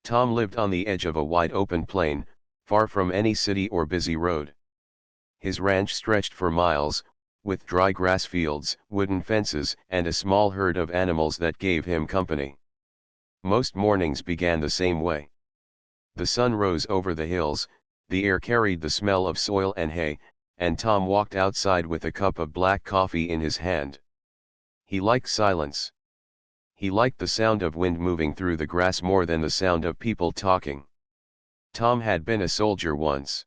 Tom lived on the edge of a wide open plain, far from any city or busy road. His ranch stretched for miles, with dry grass fields, wooden fences, and a small herd of animals that gave him company. Most mornings began the same way. The sun rose over the hills, the air carried the smell of soil and hay, and Tom walked outside with a cup of black coffee in his hand. He liked silence. He liked the sound of wind moving through the grass more than the sound of people talking. Tom had been a soldier once.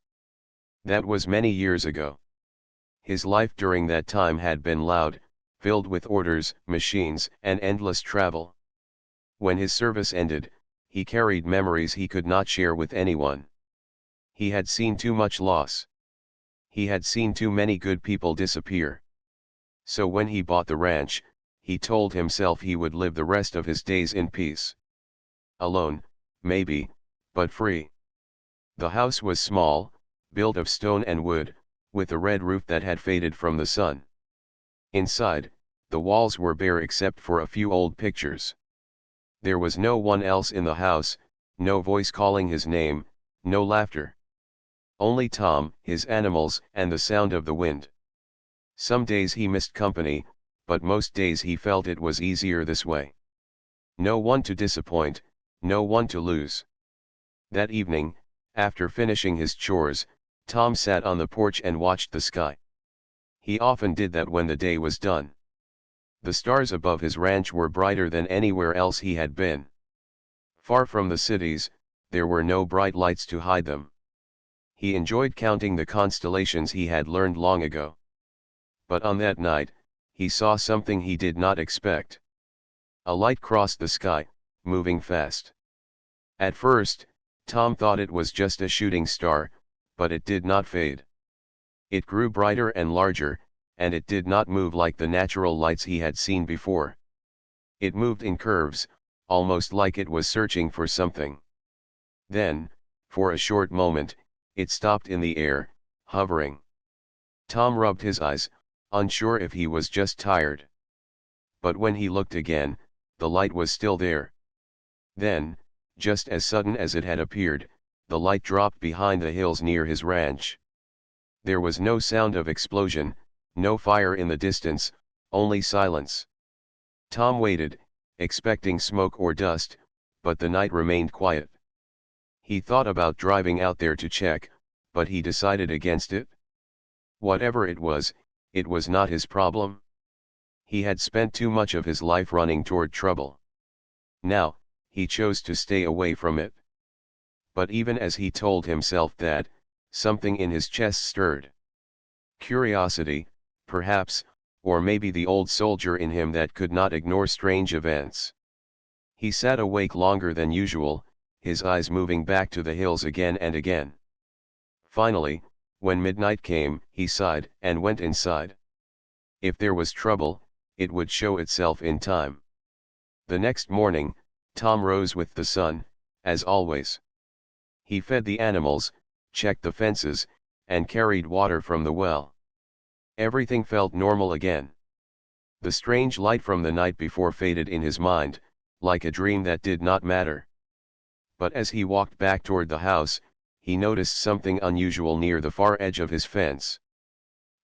That was many years ago. His life during that time had been loud, filled with orders, machines, and endless travel. When his service ended, he carried memories he could not share with anyone. He had seen too much loss. He had seen too many good people disappear. So when he bought the ranch, he told himself he would live the rest of his days in peace. Alone, maybe, but free. The house was small, built of stone and wood, with a red roof that had faded from the sun. Inside, the walls were bare except for a few old pictures. There was no one else in the house, no voice calling his name, no laughter. Only Tom, his animals, and the sound of the wind. Some days he missed company, but most days he felt it was easier this way. No one to disappoint, no one to lose. That evening, after finishing his chores, Tom sat on the porch and watched the sky. He often did that when the day was done. The stars above his ranch were brighter than anywhere else he had been. Far from the cities, there were no bright lights to hide them. He enjoyed counting the constellations he had learned long ago. But on that night, he saw something he did not expect. A light crossed the sky, moving fast. At first, Tom thought it was just a shooting star, but it did not fade. It grew brighter and larger, and it did not move like the natural lights he had seen before. It moved in curves, almost like it was searching for something. Then, for a short moment, it stopped in the air, hovering. Tom rubbed his eyes, unsure if he was just tired. But when he looked again, the light was still there. Then, just as sudden as it had appeared, the light dropped behind the hills near his ranch. There was no sound of explosion, no fire in the distance, only silence. Tom waited, expecting smoke or dust, but the night remained quiet. He thought about driving out there to check, but he decided against it. Whatever it was not his problem. He had spent too much of his life running toward trouble. Now, he chose to stay away from it. But even as he told himself that, something in his chest stirred. Curiosity, perhaps, or maybe the old soldier in him that could not ignore strange events. He sat awake longer than usual, his eyes moving back to the hills again and again. Finally, when midnight came, he sighed and went inside. If there was trouble, it would show itself in time. The next morning, Tom rose with the sun, as always. He fed the animals, checked the fences, and carried water from the well. Everything felt normal again. The strange light from the night before faded in his mind, like a dream that did not matter. But as he walked back toward the house, he noticed something unusual near the far edge of his fence.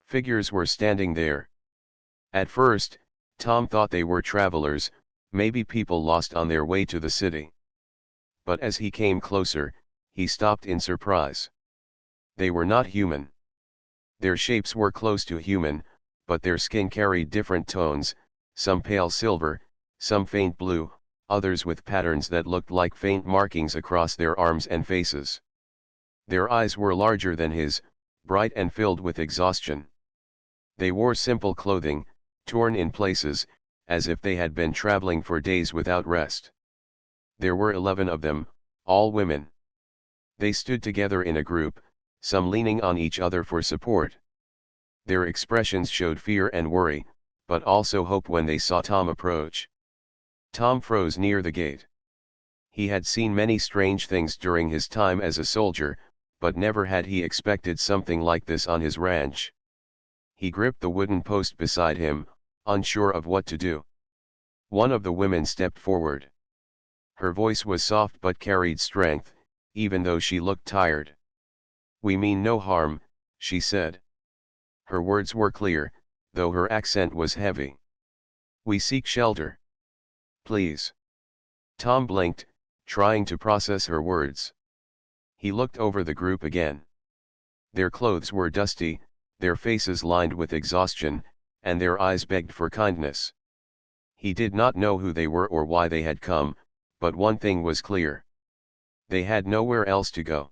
Figures were standing there. At first, Tom thought they were travelers, maybe people lost on their way to the city. But as he came closer, he stopped in surprise. They were not human. Their shapes were close to human, but their skin carried different tones, some pale silver, some faint blue, others with patterns that looked like faint markings across their arms and faces. Their eyes were larger than his, bright and filled with exhaustion. They wore simple clothing, torn in places, as if they had been traveling for days without rest. There were 11 of them, all women. They stood together in a group, some leaning on each other for support. Their expressions showed fear and worry, but also hope when they saw Tom approach. Tom froze near the gate. He had seen many strange things during his time as a soldier, but never had he expected something like this on his ranch. He gripped the wooden post beside him, unsure of what to do. One of the women stepped forward. Her voice was soft but carried strength, even though she looked tired. "We mean no harm," she said. Her words were clear, though her accent was heavy. "We seek shelter. Please." Tom blinked, trying to process her words. He looked over the group again. Their clothes were dusty, their faces lined with exhaustion, and their eyes begged for kindness. He did not know who they were or why they had come, but one thing was clear. They had nowhere else to go.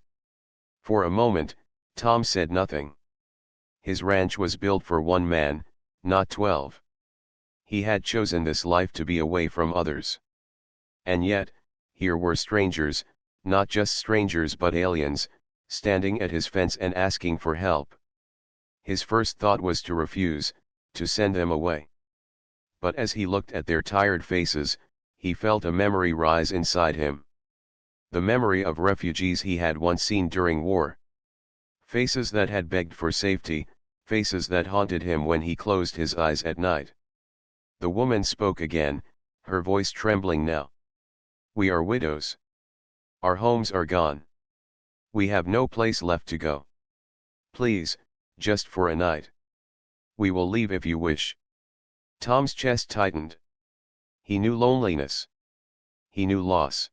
For a moment, Tom said nothing. His ranch was built for one man, not 12. He had chosen this life to be away from others. And yet, here were strangers, not just strangers but aliens, standing at his fence and asking for help. His first thought was to refuse, to send them away. But as he looked at their tired faces, he felt a memory rise inside him. The memory of refugees he had once seen during war. Faces that had begged for safety, faces that haunted him when he closed his eyes at night. The woman spoke again, her voice trembling now. "We are widows. Our homes are gone. We have no place left to go. Please, just for a night. We will leave if you wish." Tom's chest tightened. He knew loneliness. He knew loss.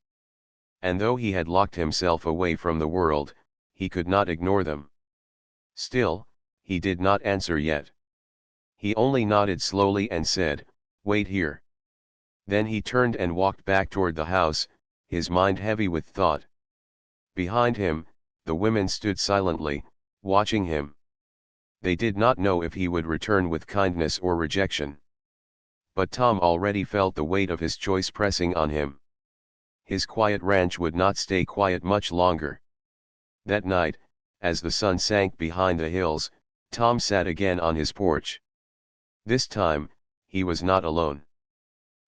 And though he had locked himself away from the world, he could not ignore them. Still, he did not answer yet. He only nodded slowly and said, "Wait here." Then he turned and walked back toward the house, his mind heavy with thought. Behind him, the women stood silently, watching him. They did not know if he would return with kindness or rejection. But Tom already felt the weight of his choice pressing on him. His quiet ranch would not stay quiet much longer. That night, as the sun sank behind the hills, Tom sat again on his porch. This time, he was not alone.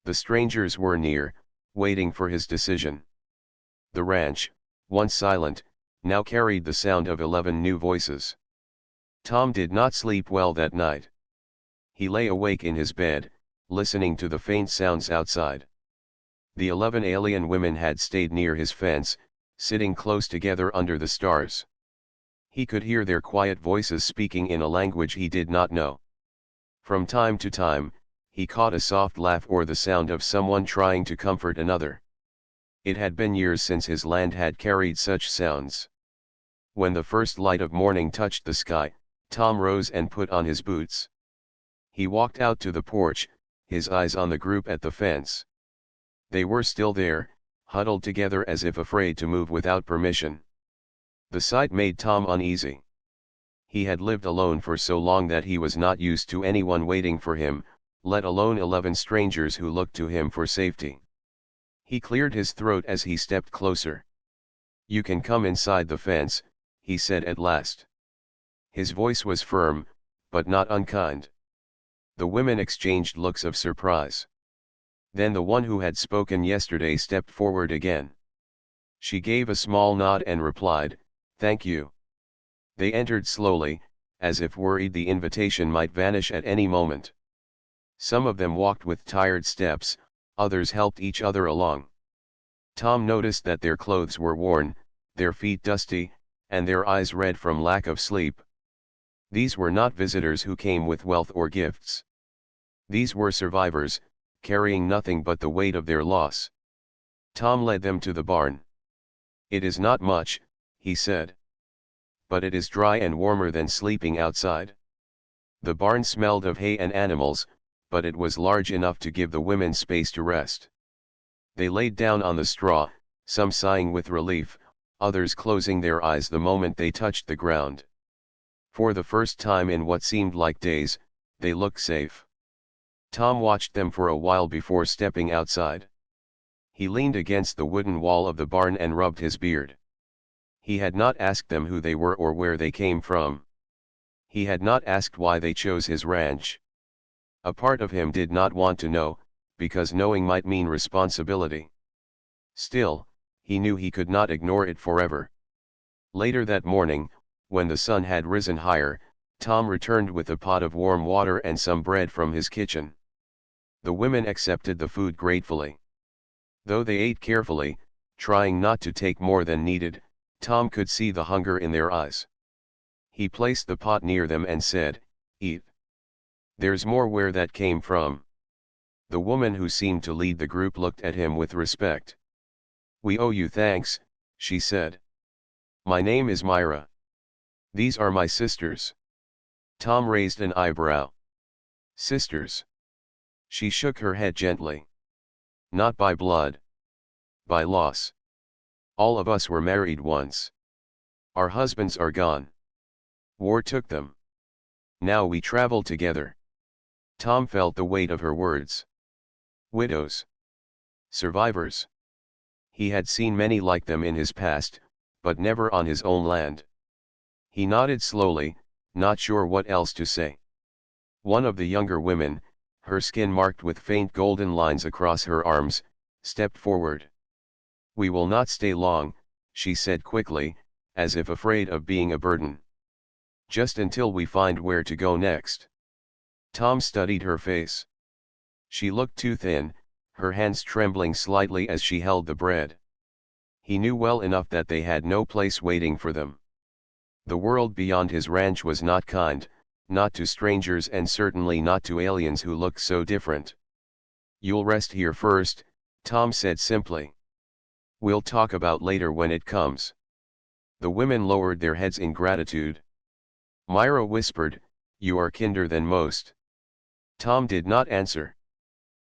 The strangers were near, waiting for his decision. The ranch, once silent, now carried the sound of 11 new voices. Tom did not sleep well that night. He lay awake in his bed, listening to the faint sounds outside. The 11 alien women had stayed near his fence, sitting close together under the stars. He could hear their quiet voices speaking in a language he did not know. From time to time, he caught a soft laugh or the sound of someone trying to comfort another. It had been years since his land had carried such sounds. When the first light of morning touched the sky, Tom rose and put on his boots. He walked out to the porch, his eyes on the group at the fence. They were still there, huddled together as if afraid to move without permission. The sight made Tom uneasy. He had lived alone for so long that he was not used to anyone waiting for him, let alone 11 strangers who looked to him for safety. He cleared his throat as he stepped closer. "You can come inside the fence," he said at last. His voice was firm, but not unkind. The women exchanged looks of surprise. Then the one who had spoken yesterday stepped forward again. She gave a small nod and replied, "Thank you." They entered slowly, as if worried the invitation might vanish at any moment. Some of them walked with tired steps, others helped each other along. Tom noticed that their clothes were worn, their feet dusty, and their eyes red from lack of sleep. These were not visitors who came with wealth or gifts. These were survivors, carrying nothing but the weight of their loss. Tom led them to the barn. "It is not much," he said. "But it is dry and warmer than sleeping outside." The barn smelled of hay and animals, but it was large enough to give the women space to rest. They laid down on the straw, some sighing with relief, others closing their eyes the moment they touched the ground. For the first time in what seemed like days, they looked safe. Tom watched them for a while before stepping outside. He leaned against the wooden wall of the barn and rubbed his beard. He had not asked them who they were or where they came from. He had not asked why they chose his ranch. A part of him did not want to know, because knowing might mean responsibility. Still, he knew he could not ignore it forever. Later that morning, when the sun had risen higher, Tom returned with a pot of warm water and some bread from his kitchen. The women accepted the food gratefully. Though they ate carefully, trying not to take more than needed, Tom could see the hunger in their eyes. He placed the pot near them and said, "Eat. There's more where that came from." The woman who seemed to lead the group looked at him with respect. "We owe you thanks," she said. "My name is Myra. These are my sisters." Tom raised an eyebrow. "Sisters?" She shook her head gently. "Not by blood. By loss. All of us were married once. Our husbands are gone. War took them. Now we travel together." Tom felt the weight of her words. Widows. Survivors. He had seen many like them in his past, but never on his own land. He nodded slowly, not sure what else to say. One of the younger women, her skin marked with faint golden lines across her arms, stepped forward. "We will not stay long," she said quickly, as if afraid of being a burden. "Just until we find where to go next." Tom studied her face. She looked too thin, her hands trembling slightly as she held the bread. He knew well enough that they had no place waiting for them. The world beyond his ranch was not kind, not to strangers and certainly not to aliens who looked so different. "You'll rest here first," Tom said simply. "We'll talk about later when it comes." The women lowered their heads in gratitude. Myra whispered, "You are kinder than most." Tom did not answer.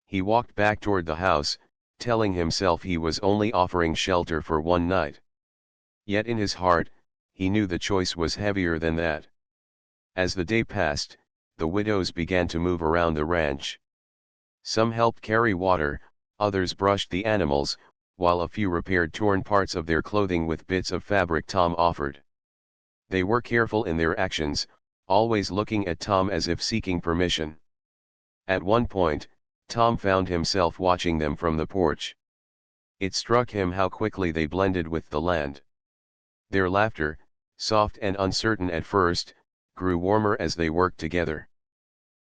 He walked back toward the house, telling himself he was only offering shelter for one night. Yet in his heart, he knew the choice was heavier than that. As the day passed, the widows began to move around the ranch. Some helped carry water, others brushed the animals, while a few repaired torn parts of their clothing with bits of fabric Tom offered. They were careful in their actions, always looking at Tom as if seeking permission. At one point, Tom found himself watching them from the porch. It struck him how quickly they blended with the land. Their laughter, soft and uncertain at first, grew warmer as they worked together.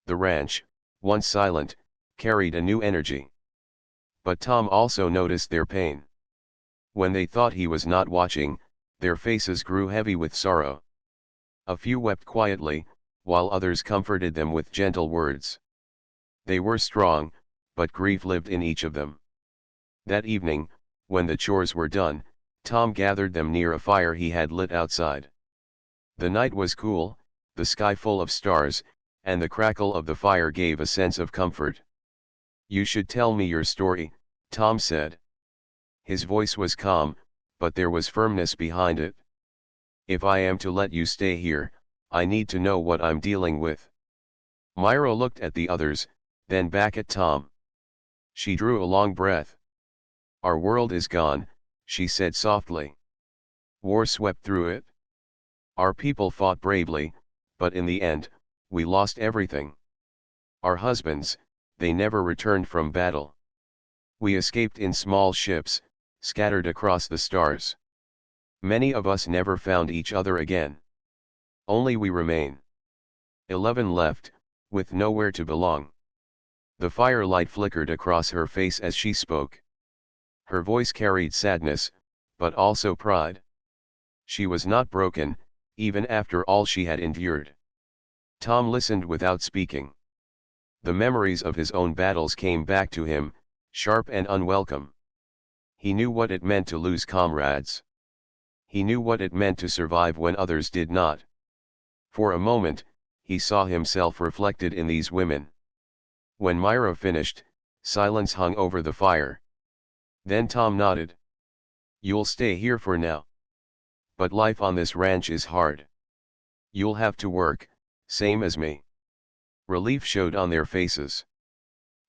The ranch, once silent, carried a new energy. But Tom also noticed their pain. When they thought he was not watching, their faces grew heavy with sorrow. A few wept quietly, while others comforted them with gentle words. They were strong, but grief lived in each of them. That evening, when the chores were done, Tom gathered them near a fire he had lit outside. The night was cool, the sky full of stars, and the crackle of the fire gave a sense of comfort. "You should tell me your story," Tom said. His voice was calm, but there was firmness behind it. "If I am to let you stay here, I need to know what I'm dealing with." Myra looked at the others, then back at Tom. She drew a long breath. "Our world is gone," she said softly. "War swept through it. Our people fought bravely, but in the end, we lost everything. Our husbands, they never returned from battle. We escaped in small ships, scattered across the stars. Many of us never found each other again. Only we remain. 11 left, with nowhere to belong." The firelight flickered across her face as she spoke. Her voice carried sadness, but also pride. She was not broken, even after all she had endured. Tom listened without speaking. The memories of his own battles came back to him, sharp and unwelcome. He knew what it meant to lose comrades. He knew what it meant to survive when others did not. For a moment, he saw himself reflected in these women. When Myra finished, silence hung over the fire. Then Tom nodded. "You'll stay here for now. But life on this ranch is hard. You'll have to work, same as me." Relief showed on their faces.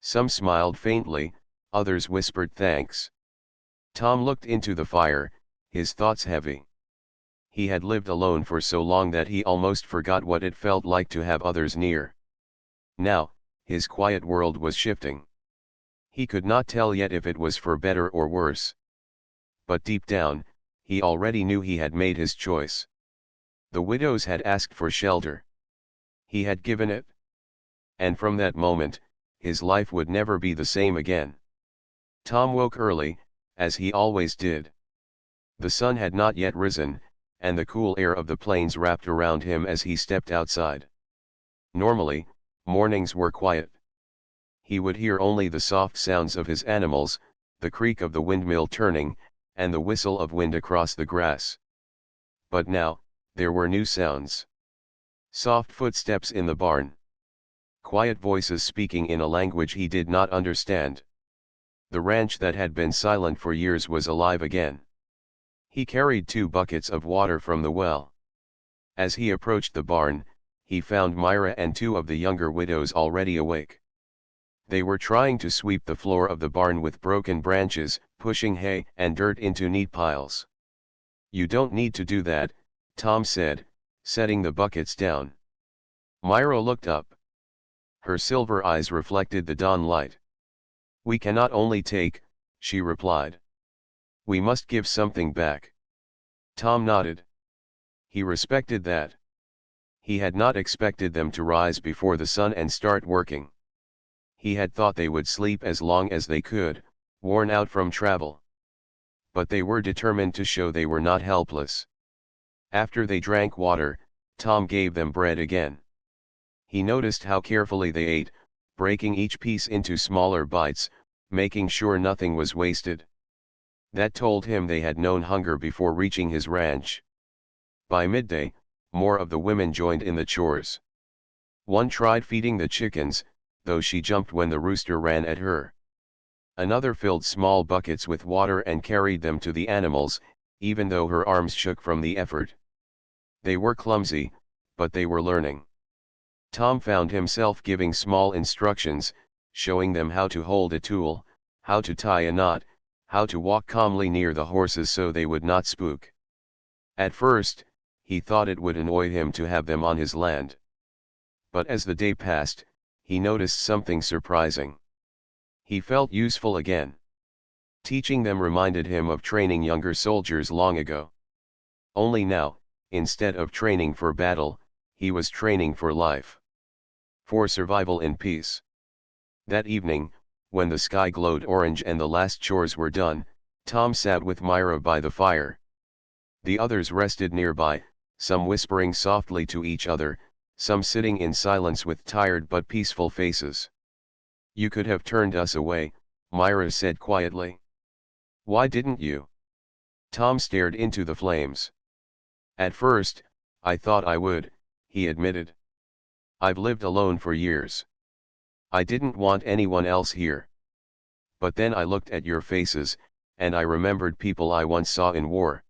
Some smiled faintly, others whispered thanks. Tom looked into the fire, his thoughts heavy. He had lived alone for so long that he almost forgot what it felt like to have others near. Now, his quiet world was shifting. He could not tell yet if it was for better or worse. But deep down, he already knew he had made his choice. The widows had asked for shelter. He had given it. And from that moment, his life would never be the same again. Tom woke early, as he always did. The sun had not yet risen, and the cool air of the plains wrapped around him as he stepped outside. Normally, mornings were quiet. He would hear only the soft sounds of his animals, the creak of the windmill turning, and the whistle of wind across the grass. But now, there were new sounds. Soft footsteps in the barn. Quiet voices speaking in a language he did not understand. The ranch that had been silent for years was alive again. He carried 2 buckets of water from the well. As he approached the barn, he found Myra and 2 of the younger widows already awake. They were trying to sweep the floor of the barn with broken branches, pushing hay and dirt into neat piles. "You don't need to do that," Tom said, setting the buckets down. Myra looked up. Her silver eyes reflected the dawn light. "We cannot only take," she replied. "We must give something back." Tom nodded. He respected that. He had not expected them to rise before the sun and start working. He had thought they would sleep as long as they could, worn out from travel. But they were determined to show they were not helpless. After they drank water, Tom gave them bread again. He noticed how carefully they ate, breaking each piece into smaller bites, making sure nothing was wasted. That told him they had known hunger before reaching his ranch. By midday, more of the women joined in the chores. One tried feeding the chickens, though she jumped when the rooster ran at her. Another filled small buckets with water and carried them to the animals, even though her arms shook from the effort. They were clumsy, but they were learning. Tom found himself giving small instructions, showing them how to hold a tool, how to tie a knot, how to walk calmly near the horses so they would not spook. At first, he thought it would annoy him to have them on his land. But as the day passed, he noticed something surprising. He felt useful again. Teaching them reminded him of training younger soldiers long ago. Only now, instead of training for battle, he was training for life. For survival in peace. That evening, when the sky glowed orange and the last chores were done, Tom sat with Myra by the fire. The others rested nearby, some whispering softly to each other, some sitting in silence with tired but peaceful faces. "You could have turned us away," Myra said quietly. "Why didn't you?" Tom stared into the flames. "At first, I thought I would," he admitted. "I've lived alone for years. I didn't want anyone else here. But then I looked at your faces, and I remembered people I once saw in war.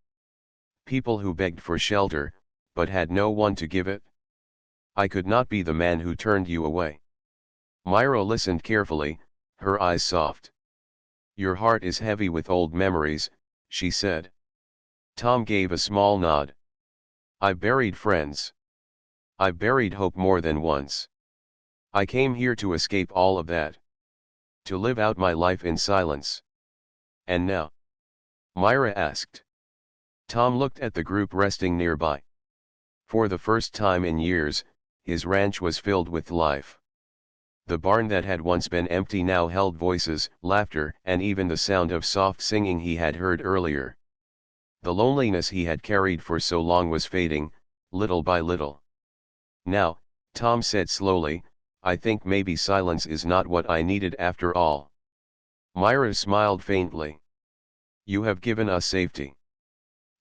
People who begged for shelter, but had no one to give it. I could not be the man who turned you away." Myra listened carefully, her eyes soft. "Your heart is heavy with old memories," she said. Tom gave a small nod. "I've buried friends. I've buried hope more than once. I came here to escape all of that. To live out my life in silence." "And now?" Myra asked. Tom looked at the group resting nearby. For the first time in years, his ranch was filled with life. The barn that had once been empty now held voices, laughter, and even the sound of soft singing he had heard earlier. The loneliness he had carried for so long was fading, little by little. "Now," Tom said slowly, "I think maybe silence is not what I needed after all." Myra smiled faintly. "You have given us safety.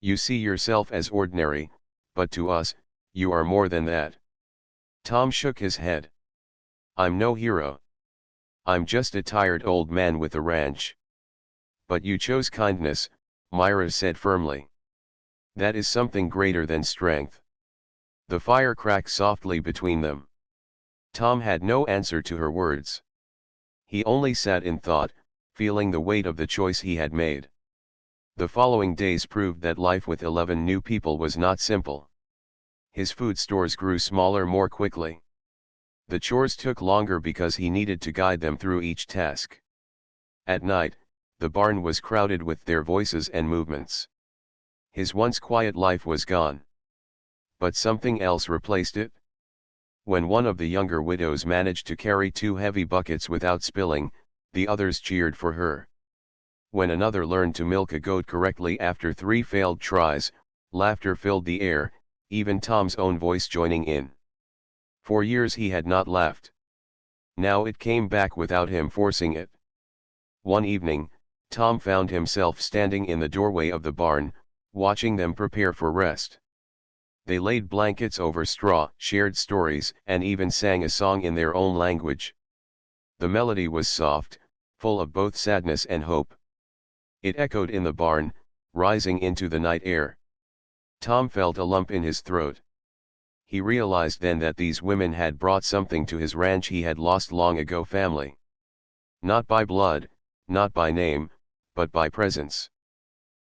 You see yourself as ordinary, but to us, you are more than that." Tom shook his head. "I'm no hero. I'm just a tired old man with a ranch." "But you chose kindness," Myra said firmly. "That is something greater than strength." The fire cracked softly between them. Tom had no answer to her words. He only sat in thought, feeling the weight of the choice he had made. The following days proved that life with 11 new people was not simple. His food stores grew smaller more quickly. The chores took longer because he needed to guide them through each task. At night, the barn was crowded with their voices and movements. His once quiet life was gone. But something else replaced it. When one of the younger widows managed to carry 2 heavy buckets without spilling, the others cheered for her. When another learned to milk a goat correctly after 3 failed tries, laughter filled the air, even Tom's own voice joining in. For years he had not laughed. Now it came back without him forcing it. One evening, Tom found himself standing in the doorway of the barn, watching them prepare for rest. They laid blankets over straw, shared stories, and even sang a song in their own language. The melody was soft, full of both sadness and hope. It echoed in the barn, rising into the night air. Tom felt a lump in his throat. He realized then that these women had brought something to his ranch he had lost long ago: family. Not by blood, not by name, but by presence.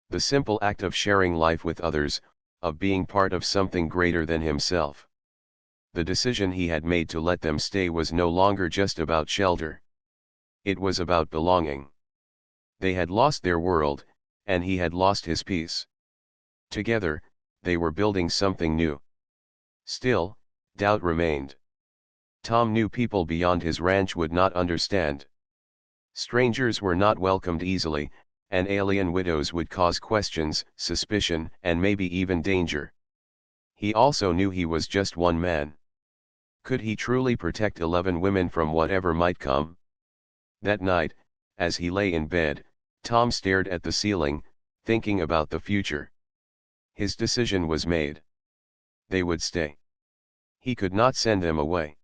The simple act of sharing life with others, of being part of something greater than himself. The decision he had made to let them stay was no longer just about shelter. It was about belonging. They had lost their world, and he had lost his peace. Together, they were building something new. Still, doubt remained. Tom knew people beyond his ranch would not understand. Strangers were not welcomed easily, and alien widows would cause questions, suspicion, and maybe even danger. He also knew he was just one man. Could he truly protect 11 women from whatever might come? That night, as he lay in bed, Tom stared at the ceiling, thinking about the future. His decision was made. They would stay. He could not send them away.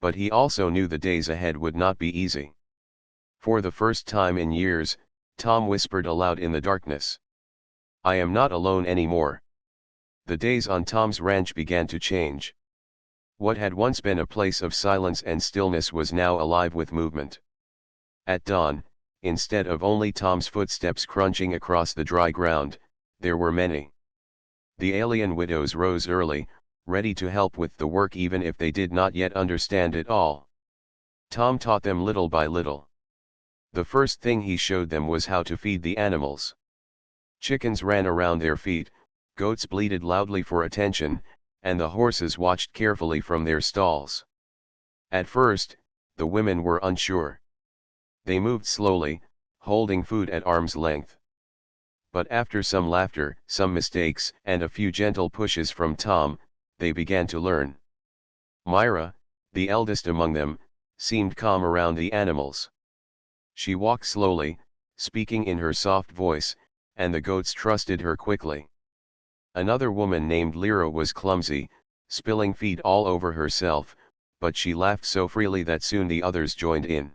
But he also knew the days ahead would not be easy. For the first time in years, Tom whispered aloud in the darkness. I am not alone anymore. The days on Tom's ranch began to change. What had once been a place of silence and stillness was now alive with movement. At dawn, instead of only Tom's footsteps crunching across the dry ground, there were many. The alien widows rose early, ready to help with the work even if they did not yet understand it all. Tom taught them little by little. The first thing he showed them was how to feed the animals. Chickens ran around their feet, goats bleated loudly for attention, and the horses watched carefully from their stalls. At first, the women were unsure. They moved slowly, holding food at arm's length. But after some laughter, some mistakes, and a few gentle pushes from Tom, they began to learn. Myra, the eldest among them, seemed calm around the animals. She walked slowly, speaking in her soft voice, and the goats trusted her quickly. Another woman named Lyra was clumsy, spilling feed all over herself, but she laughed so freely that soon the others joined in.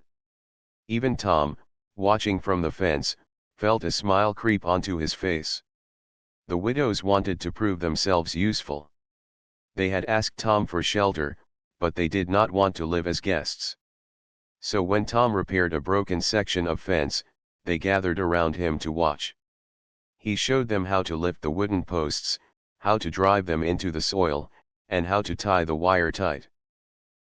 Even Tom, watching from the fence, felt a smile creep onto his face. The widows wanted to prove themselves useful. They had asked Tom for shelter, but they did not want to live as guests. So when Tom repaired a broken section of fence, they gathered around him to watch. He showed them how to lift the wooden posts, how to drive them into the soil, and how to tie the wire tight.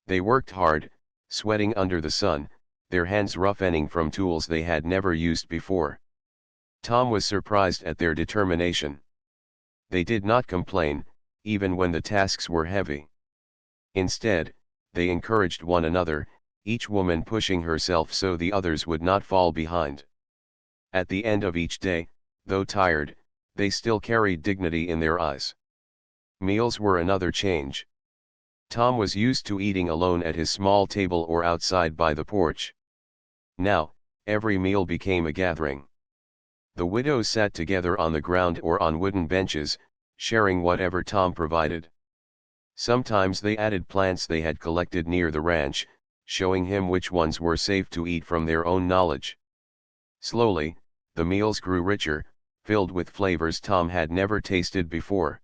They worked hard, sweating under the sun, their hands roughening from tools they had never used before. Tom was surprised at their determination. They did not complain, even when the tasks were heavy. Instead, they encouraged one another, each woman pushing herself so the others would not fall behind. At the end of each day, though tired, they still carried dignity in their eyes. Meals were another change. Tom was used to eating alone at his small table or outside by the porch. Now, every meal became a gathering. The widows sat together on the ground or on wooden benches, sharing whatever Tom provided. Sometimes they added plants they had collected near the ranch, showing him which ones were safe to eat from their own knowledge. Slowly, the meals grew richer, filled with flavors Tom had never tasted before.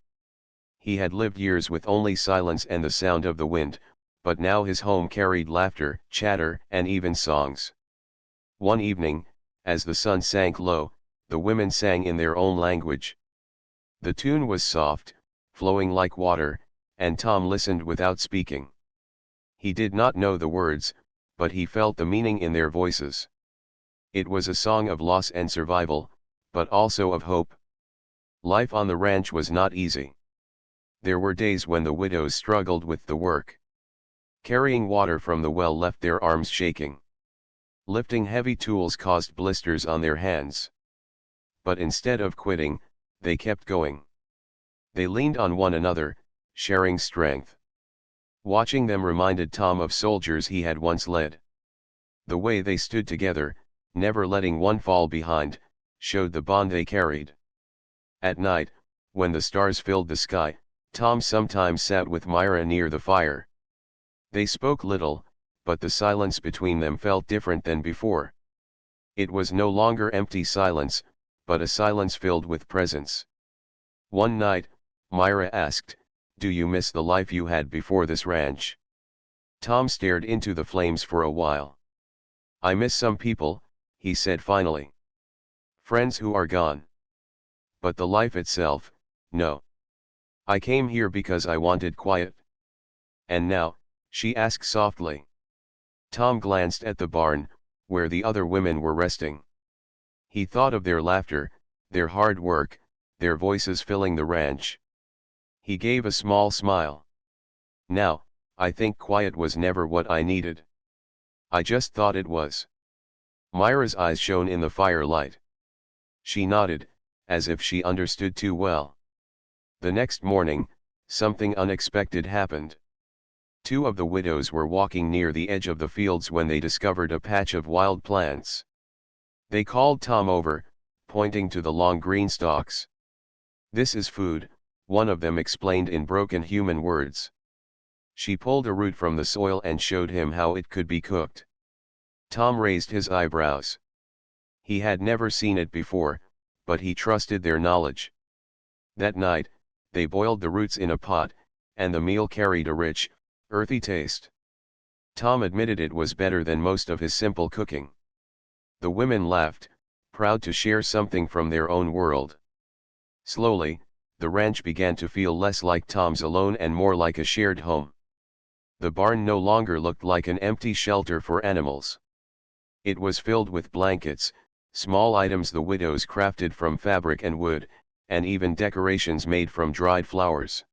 He had lived years with only silence and the sound of the wind, but now his home carried laughter, chatter, and even songs. One evening, as the sun sank low, the women sang in their own language. The tune was soft, flowing like water, and Tom listened without speaking. He did not know the words, but he felt the meaning in their voices. It was a song of loss and survival, but also of hope. Life on the ranch was not easy. There were days when the widows struggled with the work. Carrying water from the well left their arms shaking. Lifting heavy tools caused blisters on their hands. But instead of quitting, they kept going. They leaned on one another, sharing strength. Watching them reminded Tom of soldiers he had once led. The way they stood together, never letting one fall behind, showed the bond they carried. At night, when the stars filled the sky, Tom sometimes sat with Myra near the fire. They spoke little, but the silence between them felt different than before. It was no longer empty silence, but a silence filled with presence. One night, Myra asked, "Do you miss the life you had before this ranch?" Tom stared into the flames for a while. "I miss some people," he said finally. "Friends who are gone. But the life itself, no. I came here because I wanted quiet." "And now?" she asked softly. Tom glanced at the barn, where the other women were resting. He thought of their laughter, their hard work, their voices filling the ranch. He gave a small smile. "Now, I think quiet was never what I needed. I just thought it was." Myra's eyes shone in the firelight. She nodded, as if she understood too well. The next morning, something unexpected happened. Two of the widows were walking near the edge of the fields when they discovered a patch of wild plants. They called Tom over, pointing to the long green stalks. "This is food," one of them explained in broken human words. She pulled a root from the soil and showed him how it could be cooked. Tom raised his eyebrows. He had never seen it before, but he trusted their knowledge. That night, they boiled the roots in a pot, and the meal carried a rich, earthy taste. Tom admitted it was better than most of his simple cooking. The women laughed, proud to share something from their own world. Slowly, the ranch began to feel less like Tom's alone and more like a shared home. The barn no longer looked like an empty shelter for animals. It was filled with blankets, small items the widows crafted from fabric and wood, and even decorations made from dried flowers.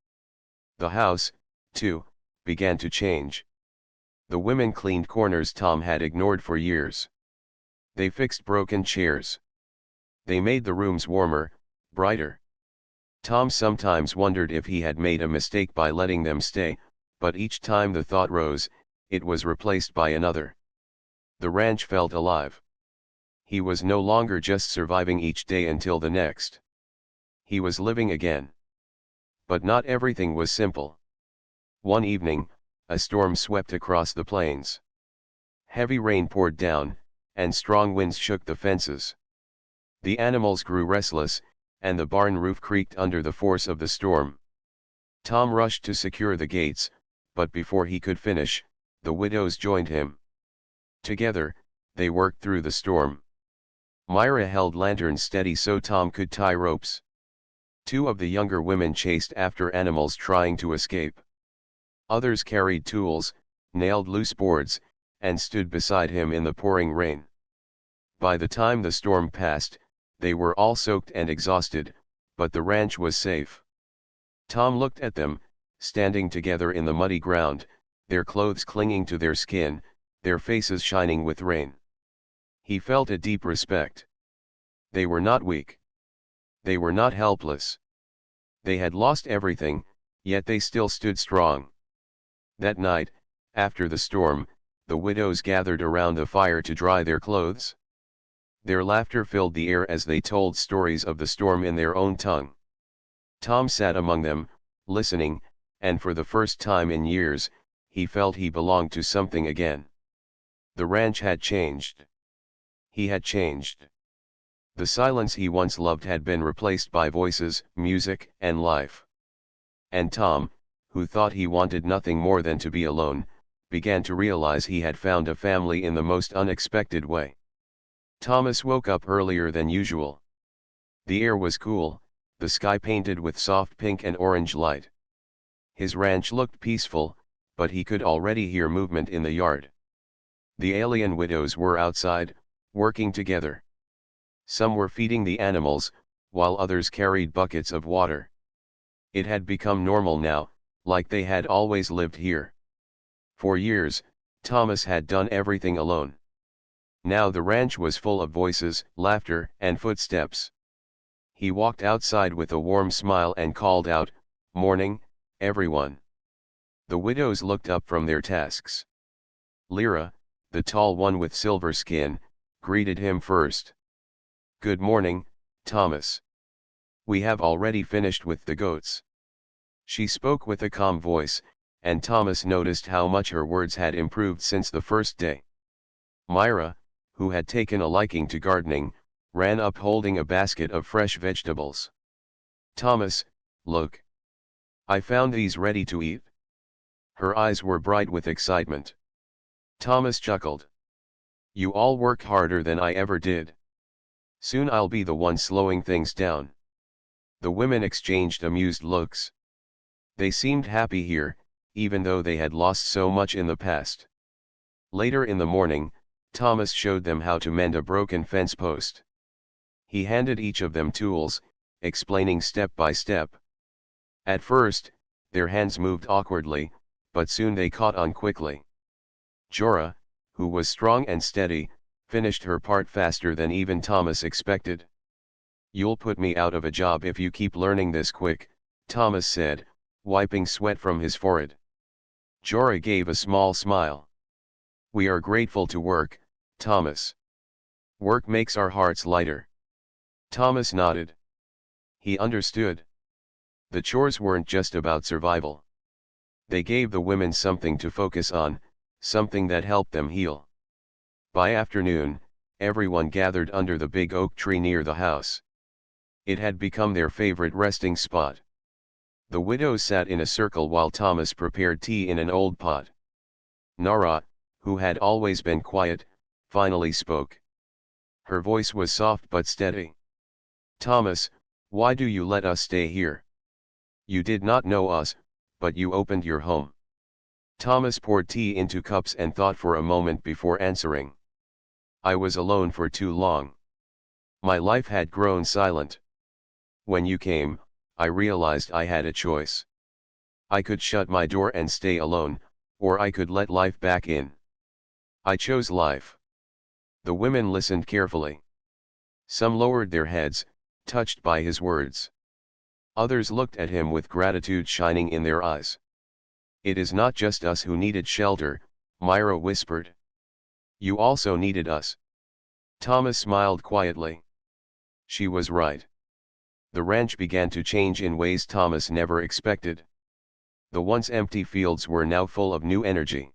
The house, too, began to change. The women cleaned corners Tom had ignored for years. They fixed broken chairs. They made the rooms warmer, brighter. Tom sometimes wondered if he had made a mistake by letting them stay, but each time the thought rose, it was replaced by another. The ranch felt alive. He was no longer just surviving each day until the next. He was living again. But not everything was simple. One evening, a storm swept across the plains. Heavy rain poured down, and strong winds shook the fences. The animals grew restless, and the barn roof creaked under the force of the storm. Tom rushed to secure the gates, but before he could finish, the widows joined him. Together, they worked through the storm. Myra held lanterns steady so Tom could tie ropes. Two of the younger women chased after animals trying to escape. Others carried tools, nailed loose boards, and stood beside him in the pouring rain. By the time the storm passed, they were all soaked and exhausted, but the ranch was safe. Tom looked at them, standing together in the muddy ground, their clothes clinging to their skin, their faces shining with rain. He felt a deep respect. They were not weak. They were not helpless. They had lost everything, yet they still stood strong. That night, after the storm, the widows gathered around the fire to dry their clothes. Their laughter filled the air as they told stories of the storm in their own tongue. Tom sat among them, listening, and for the first time in years, he felt he belonged to something again. The ranch had changed. He had changed. The silence he once loved had been replaced by voices, music, and life. And Tom, who thought he wanted nothing more than to be alone, began to realize he had found a family in the most unexpected way. Thomas woke up earlier than usual. The air was cool, the sky painted with soft pink and orange light. His ranch looked peaceful, but he could already hear movement in the yard. The alien widows were outside, working together. Some were feeding the animals, while others carried buckets of water. It had become normal now, like they had always lived here. For years, Thomas had done everything alone. Now the ranch was full of voices, laughter, and footsteps. He walked outside with a warm smile and called out, "Morning, everyone." The widows looked up from their tasks. Lyra, the tall one with silver skin, greeted him first. "Good morning, Thomas. We have already finished with the goats." She spoke with a calm voice, and Thomas noticed how much her words had improved since the first day. Myra, who had taken a liking to gardening, ran up holding a basket of fresh vegetables. "Thomas, look. I found these ready to eat." Her eyes were bright with excitement. Thomas chuckled. "You all work harder than I ever did. Soon I'll be the one slowing things down." The women exchanged amused looks. They seemed happy here, even though they had lost so much in the past. Later in the morning, Thomas showed them how to mend a broken fence post. He handed each of them tools, explaining step by step. At first, their hands moved awkwardly, but soon they caught on quickly. Jorah, who was strong and steady, finished her part faster than even Thomas expected. "You'll put me out of a job if you keep learning this quick," Thomas said, wiping sweat from his forehead. Jorah gave a small smile. "We are grateful to work, Thomas. Work makes our hearts lighter." Thomas nodded. He understood. The chores weren't just about survival. They gave the women something to focus on, something that helped them heal. By afternoon, everyone gathered under the big oak tree near the house. It had become their favorite resting spot. The widows sat in a circle while Thomas prepared tea in an old pot. Nara, who had always been quiet, finally spoke. Her voice was soft but steady. "Thomas, why do you let us stay here? You did not know us, but you opened your home." Thomas poured tea into cups and thought for a moment before answering. "I was alone for too long. My life had grown silent. When you came, I realized I had a choice. I could shut my door and stay alone, or I could let life back in. I chose life." The women listened carefully. Some lowered their heads, touched by his words. Others looked at him with gratitude shining in their eyes. "It is not just us who needed shelter," Myra whispered. "You also needed us." Thomas smiled quietly. She was right. The ranch began to change in ways Thomas never expected. The once empty fields were now full of new energy.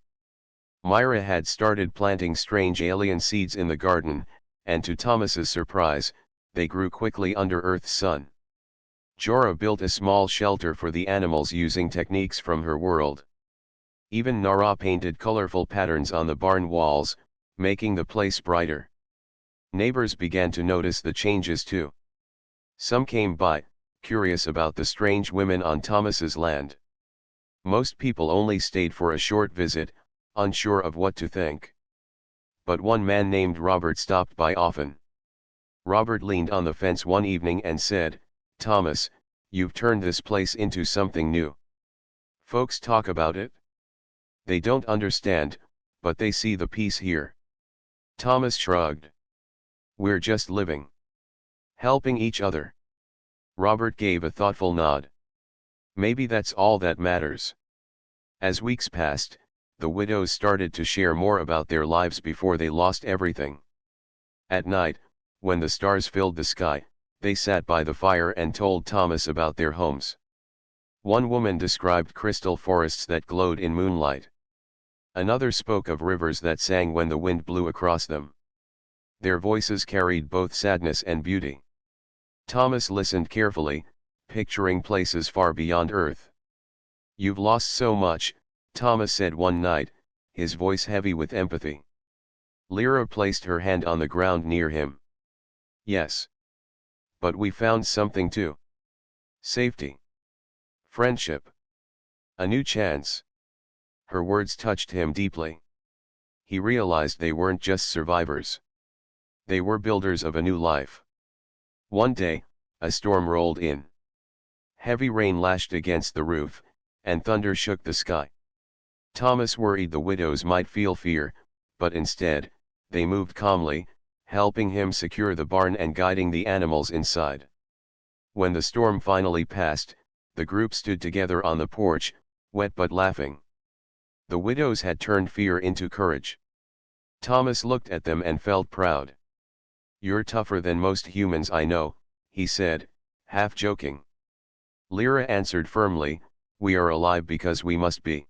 Myra had started planting strange alien seeds in the garden, and to Thomas's surprise, they grew quickly under Earth's sun. Jorah built a small shelter for the animals using techniques from her world. Even Nara painted colorful patterns on the barn walls, making the place brighter. Neighbors began to notice the changes too. Some came by, curious about the strange women on Thomas's land. Most people only stayed for a short visit, unsure of what to think. But one man named Robert stopped by often. Robert leaned on the fence one evening and said, "Thomas, you've turned this place into something new. Folks talk about it. They don't understand, but they see the peace here." Thomas shrugged. "We're just living. Helping each other." Robert gave a thoughtful nod. "Maybe that's all that matters." As weeks passed, the widows started to share more about their lives before they lost everything. At night, when the stars filled the sky, they sat by the fire and told Thomas about their homes. One woman described crystal forests that glowed in moonlight. Another spoke of rivers that sang when the wind blew across them. Their voices carried both sadness and beauty. Thomas listened carefully, picturing places far beyond Earth. "You've lost so much," Thomas said one night, his voice heavy with empathy. Lyra placed her hand on the ground near him. "Yes. But we found something too. Safety. Friendship. A new chance." Her words touched him deeply. He realized they weren't just survivors. They were builders of a new life. One day, a storm rolled in. Heavy rain lashed against the roof, and thunder shook the sky. Thomas worried the widows might feel fear, but instead, they moved calmly, helping him secure the barn and guiding the animals inside. When the storm finally passed, the group stood together on the porch, wet but laughing. The widows had turned fear into courage. Thomas looked at them and felt proud. "You're tougher than most humans I know," he said, half joking. Lyra answered firmly, "We are alive because we must be.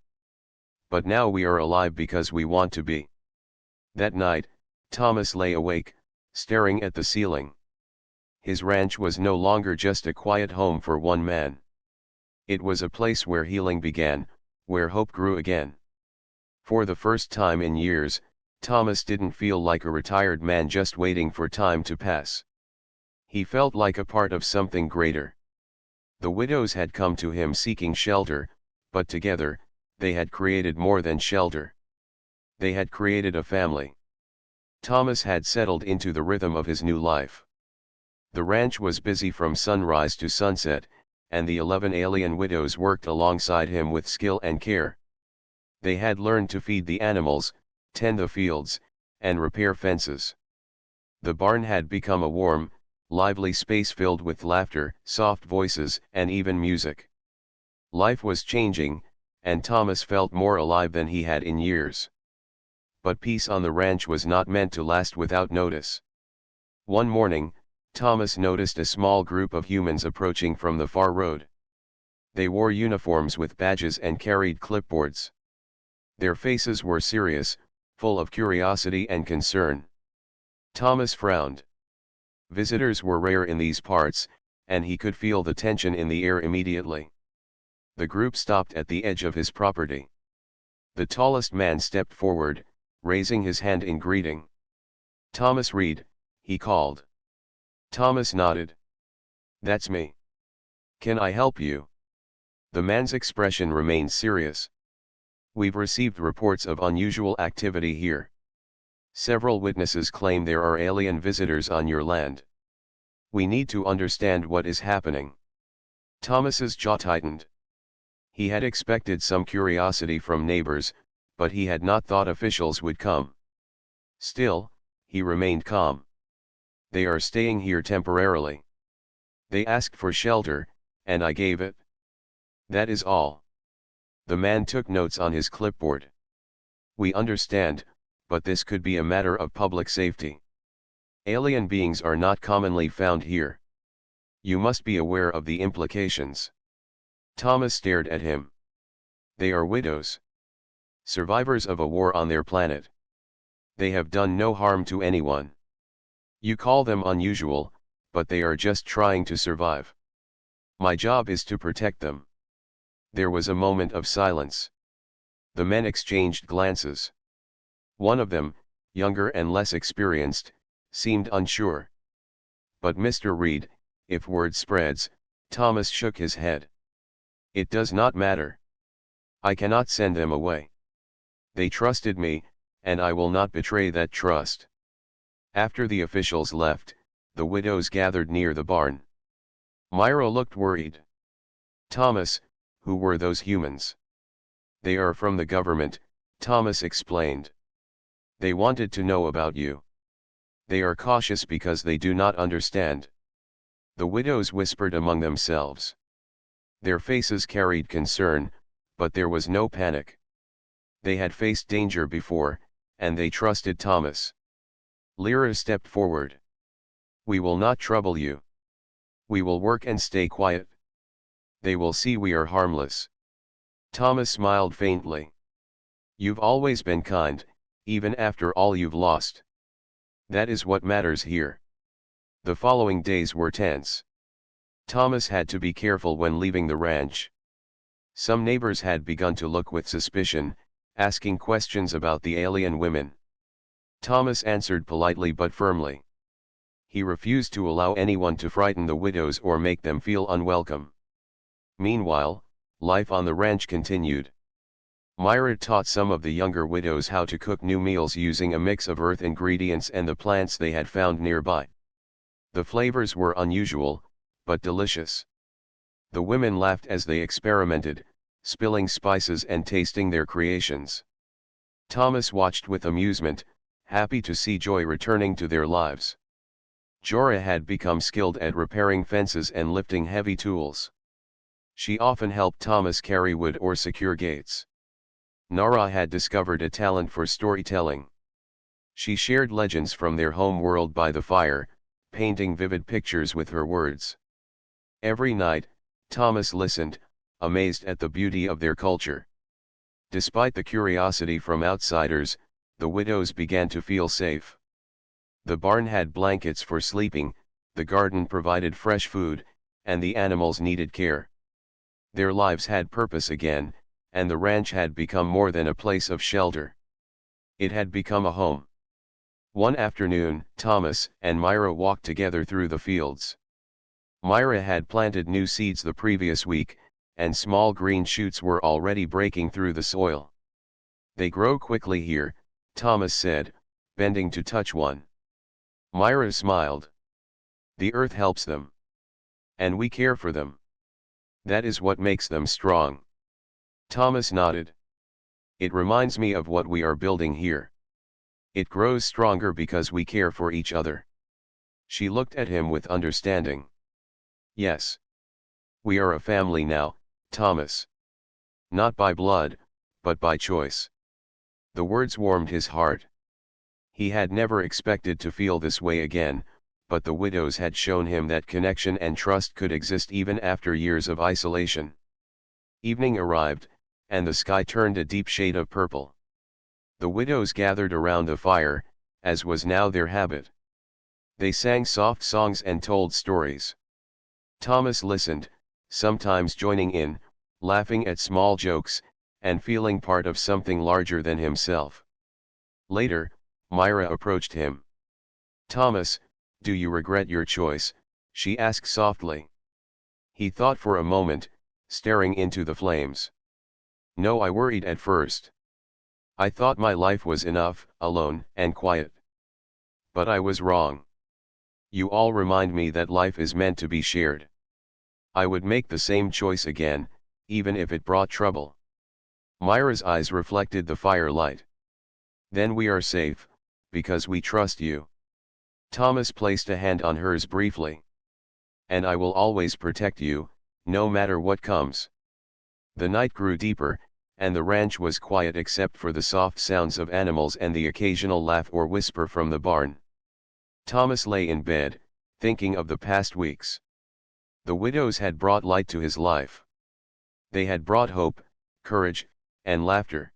But now we are alive because we want to be." That night, Thomas lay awake, staring at the ceiling. His ranch was no longer just a quiet home for one man. It was a place where healing began, where hope grew again. For the first time in years, Thomas didn't feel like a retired man just waiting for time to pass. He felt like a part of something greater. The widows had come to him seeking shelter, but together, they had created more than shelter. They had created a family. Thomas had settled into the rhythm of his new life. The ranch was busy from sunrise to sunset, and the 11 alien widows worked alongside him with skill and care. They had learned to feed the animals, tend the fields, and repair fences. The barn had become a warm, lively space filled with laughter, soft voices, and even music. Life was changing, and Thomas felt more alive than he had in years. But peace on the ranch was not meant to last without notice. One morning, Thomas noticed a small group of humans approaching from the far road. They wore uniforms with badges and carried clipboards. Their faces were serious, full of curiosity and concern. Thomas frowned. Visitors were rare in these parts, and he could feel the tension in the air immediately. The group stopped at the edge of his property. The tallest man stepped forward, raising his hand in greeting. "Thomas Reed," he called. Thomas nodded. "That's me. Can I help you?" The man's expression remained serious. "We've received reports of unusual activity here. Several witnesses claim there are alien visitors on your land. We need to understand what is happening." Thomas's jaw tightened. He had expected some curiosity from neighbors, but he had not thought officials would come. Still, he remained calm. "They are staying here temporarily. They asked for shelter, and I gave it. That is all." The man took notes on his clipboard. "We understand, but this could be a matter of public safety. Alien beings are not commonly found here. You must be aware of the implications." Thomas stared at him. "They are widows. Survivors of a war on their planet. They have done no harm to anyone. You call them unusual, but they are just trying to survive. My job is to protect them." There was a moment of silence. The men exchanged glances. One of them, younger and less experienced, seemed unsure. "But Mr. Reed, if word spreads," Thomas shook his head. "It does not matter. I cannot send them away. They trusted me, and I will not betray that trust." After the officials left, the widows gathered near the barn. Myra looked worried. "Thomas, who were those humans?" "They are from the government," Thomas explained. "They wanted to know about you. They are cautious because they do not understand." The widows whispered among themselves. Their faces carried concern, but there was no panic. They had faced danger before, and they trusted Thomas. Lyra stepped forward. "We will not trouble you. We will work and stay quiet. They will see we are harmless." Thomas smiled faintly. "You've always been kind, even after all you've lost. That is what matters here." The following days were tense. Thomas had to be careful when leaving the ranch. Some neighbors had begun to look with suspicion, asking questions about the alien women. Thomas answered politely but firmly. He refused to allow anyone to frighten the widows or make them feel unwelcome. Meanwhile, life on the ranch continued. Myra taught some of the younger widows how to cook new meals using a mix of earth ingredients and the plants they had found nearby. The flavors were unusual, but delicious. The women laughed as they experimented, spilling spices and tasting their creations. Thomas watched with amusement, happy to see joy returning to their lives. Jorah had become skilled at repairing fences and lifting heavy tools. She often helped Thomas carry wood or secure gates. Nara had discovered a talent for storytelling. She shared legends from their home world by the fire, painting vivid pictures with her words. Every night, Thomas listened, amazed at the beauty of their culture. Despite the curiosity from outsiders, the widows began to feel safe. The barn had blankets for sleeping, the garden provided fresh food, and the animals needed care. Their lives had purpose again, and the ranch had become more than a place of shelter. It had become a home. One afternoon, Thomas and Myra walked together through the fields. Myra had planted new seeds the previous week, and small green shoots were already breaking through the soil. "They grow quickly here," Thomas said, bending to touch one. Myra smiled. "The earth helps them. And we care for them. That is what makes them strong." Thomas nodded. "It reminds me of what we are building here. It grows stronger because we care for each other." She looked at him with understanding. "Yes. We are a family now, Thomas. Not by blood, but by choice." The words warmed his heart. He had never expected to feel this way again, but the widows had shown him that connection and trust could exist even after years of isolation. Evening arrived, and the sky turned a deep shade of purple. The widows gathered around the fire, as was now their habit. They sang soft songs and told stories. Thomas listened, sometimes joining in, laughing at small jokes, and feeling part of something larger than himself. Later, Myra approached him. "Thomas, do you regret your choice?" she asked softly. He thought for a moment, staring into the flames. "No, I worried at first. I thought my life was enough, alone and quiet. But I was wrong. You all remind me that life is meant to be shared. I would make the same choice again, even if it brought trouble." Myra's eyes reflected the firelight. "Then we are safe, because we trust you." Thomas placed a hand on hers briefly. "And I will always protect you, no matter what comes." The night grew deeper, and the ranch was quiet except for the soft sounds of animals and the occasional laugh or whisper from the barn. Thomas lay in bed, thinking of the past weeks. The widows had brought light to his life. They had brought hope, courage, and laughter.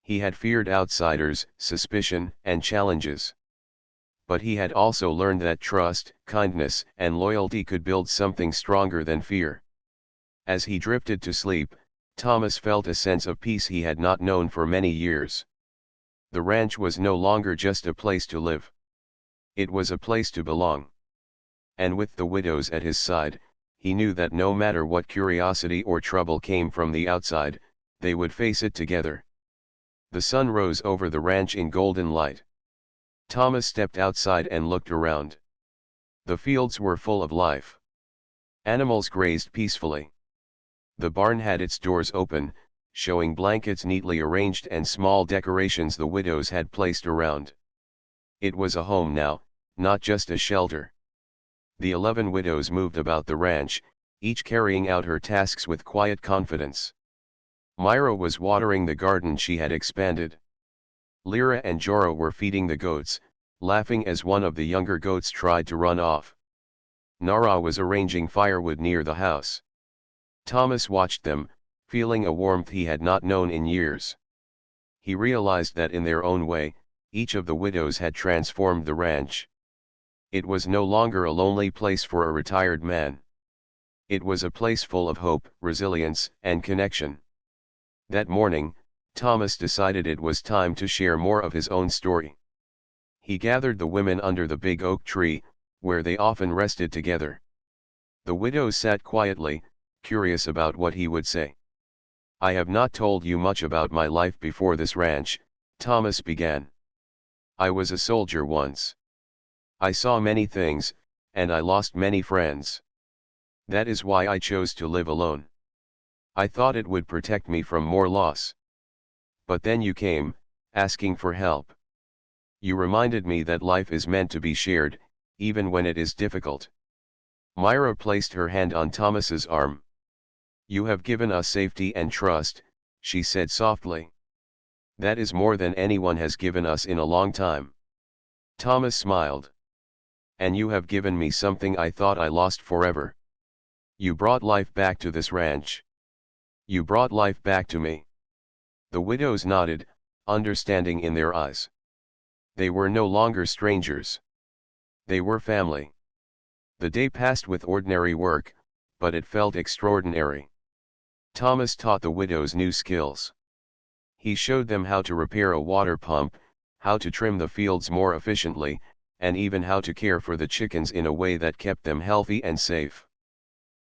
He had feared outsiders, suspicion, and challenges. But he had also learned that trust, kindness, and loyalty could build something stronger than fear. As he drifted to sleep, Thomas felt a sense of peace he had not known for many years. The ranch was no longer just a place to live. It was a place to belong. And with the widows at his side, he knew that no matter what curiosity or trouble came from the outside, they would face it together. The sun rose over the ranch in golden light. Thomas stepped outside and looked around. The fields were full of life. Animals grazed peacefully. The barn had its doors open, showing blankets neatly arranged and small decorations the widows had placed around. It was a home now, not just a shelter. The 11 widows moved about the ranch, each carrying out her tasks with quiet confidence. Myra was watering the garden she had expanded. Lyra and Jorah were feeding the goats, laughing as one of the younger goats tried to run off. Nara was arranging firewood near the house. Thomas watched them, feeling a warmth he had not known in years. He realized that in their own way, each of the widows had transformed the ranch. It was no longer a lonely place for a retired man. It was a place full of hope, resilience, and connection. That morning, Thomas decided it was time to share more of his own story. He gathered the women under the big oak tree, where they often rested together. The widows sat quietly, curious about what he would say. "I have not told you much about my life before this ranch," Thomas began. "I was a soldier once. I saw many things, and I lost many friends. That is why I chose to live alone. I thought it would protect me from more loss. But then you came, asking for help. You reminded me that life is meant to be shared, even when it is difficult. Myra placed her hand on Thomas's arm. You have given us safety and trust, she said softly. That is more than anyone has given us in a long time. Thomas smiled. And you have given me something I thought I lost forever. You brought life back to this ranch. You brought life back to me. The widows nodded, understanding in their eyes. They were no longer strangers. They were family. The day passed with ordinary work, but it felt extraordinary. Thomas taught the widows new skills. He showed them how to repair a water pump, how to trim the fields more efficiently, and even how to care for the chickens in a way that kept them healthy and safe.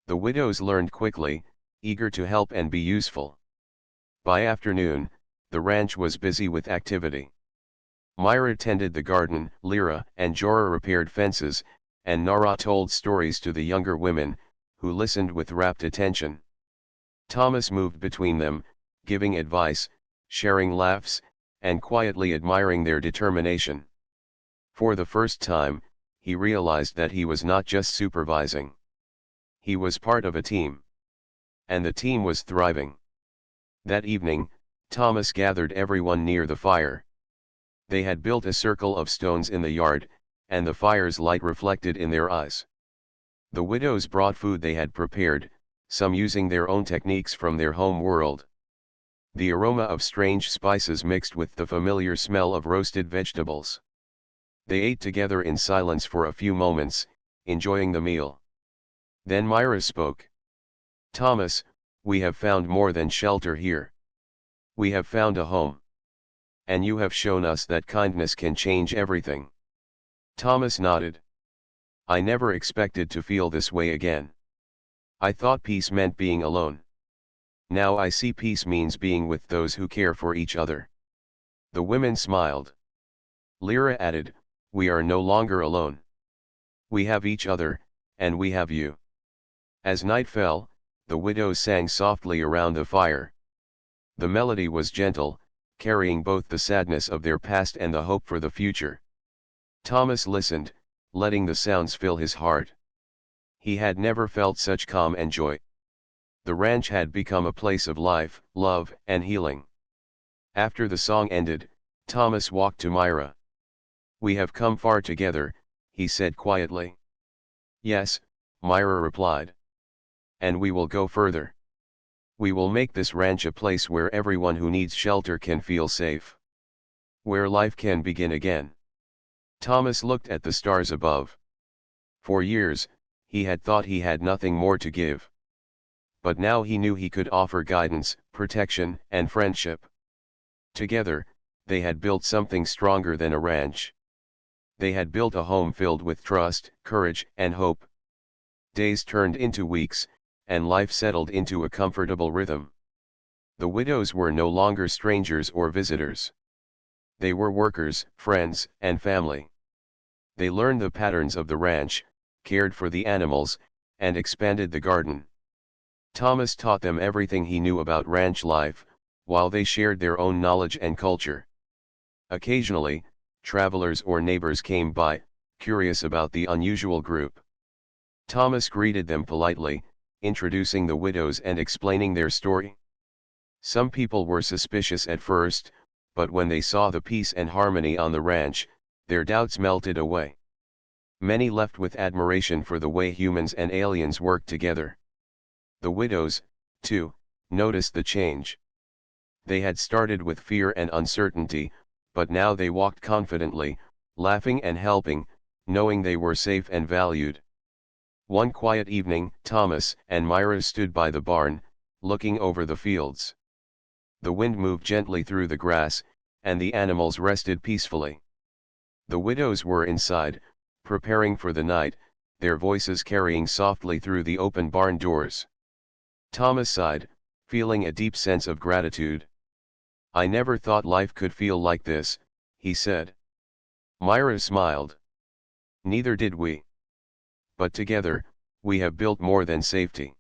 The widows learned quickly, eager to help and be useful. By afternoon, the ranch was busy with activity. Myra tended the garden, Lyra and Jorah repaired fences, and Nara told stories to the younger women, who listened with rapt attention. Thomas moved between them, giving advice, sharing laughs, and quietly admiring their determination. For the first time, he realized that he was not just supervising. He was part of a team. And the team was thriving. That evening, Thomas gathered everyone near the fire. They had built a circle of stones in the yard, and the fire's light reflected in their eyes. The widows brought food they had prepared, some using their own techniques from their home world. The aroma of strange spices mixed with the familiar smell of roasted vegetables. They ate together in silence for a few moments, enjoying the meal. Then Myra spoke. Thomas, we have found more than shelter here. We have found a home. And you have shown us that kindness can change everything. Thomas nodded. I never expected to feel this way again. I thought peace meant being alone. Now I see peace means being with those who care for each other. The women smiled. Lyra added, we are no longer alone. We have each other, and we have you. As night fell, the widows sang softly around the fire. The melody was gentle, carrying both the sadness of their past and the hope for the future. Thomas listened, letting the sounds fill his heart. He had never felt such calm and joy. The ranch had become a place of life, love, and healing. After the song ended, Thomas walked to Myra. We have come far together, he said quietly. Yes, Myra replied. And we will go further. We will make this ranch a place where everyone who needs shelter can feel safe. Where life can begin again. Thomas looked at the stars above. For years, he had thought he had nothing more to give. But now he knew he could offer guidance, protection, and friendship. Together, they had built something stronger than a ranch. They had built a home filled with trust, courage, and hope. Days turned into weeks, and life settled into a comfortable rhythm. The widows were no longer strangers or visitors. They were workers, friends, and family. They learned the patterns of the ranch, cared for the animals, and expanded the garden. Thomas taught them everything he knew about ranch life, while they shared their own knowledge and culture. Occasionally, travelers or neighbors came by, curious about the unusual group. Thomas greeted them politely, introducing the widows and explaining their story. Some people were suspicious at first, but when they saw the peace and harmony on the ranch, their doubts melted away. Many left with admiration for the way humans and aliens worked together. The widows, too, noticed the change. They had started with fear and uncertainty, but now they walked confidently, laughing and helping, knowing they were safe and valued. One quiet evening, Thomas and Myra stood by the barn, looking over the fields. The wind moved gently through the grass, and the animals rested peacefully. The widows were inside, preparing for the night, their voices carrying softly through the open barn doors. Thomas sighed, feeling a deep sense of gratitude. I never thought life could feel like this, he said. Myra smiled. Neither did we. But together, we have built more than safety.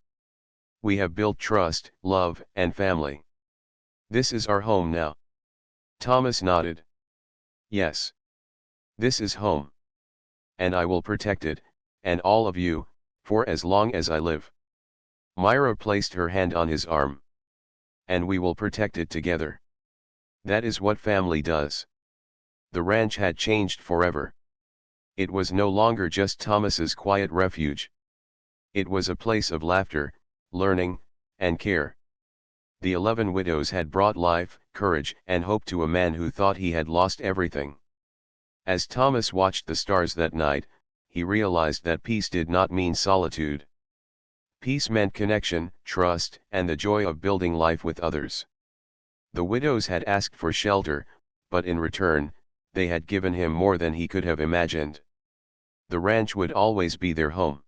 We have built trust, love, and family. This is our home now. Thomas nodded. Yes. This is home. And I will protect it, and all of you, for as long as I live. Myra placed her hand on his arm. And we will protect it together. That is what family does. The ranch had changed forever. It was no longer just Thomas's quiet refuge. It was a place of laughter, learning, and care. The 11 widows had brought life, courage, and hope to a man who thought he had lost everything. As Thomas watched the stars that night, he realized that peace did not mean solitude. Peace meant connection, trust, and the joy of building life with others. The widows had asked for shelter, but in return, they had given him more than he could have imagined. The ranch would always be their home.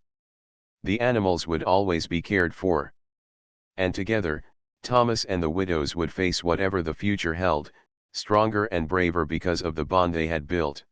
The animals would always be cared for. And together, Thomas and the widows would face whatever the future held, stronger and braver because of the bond they had built.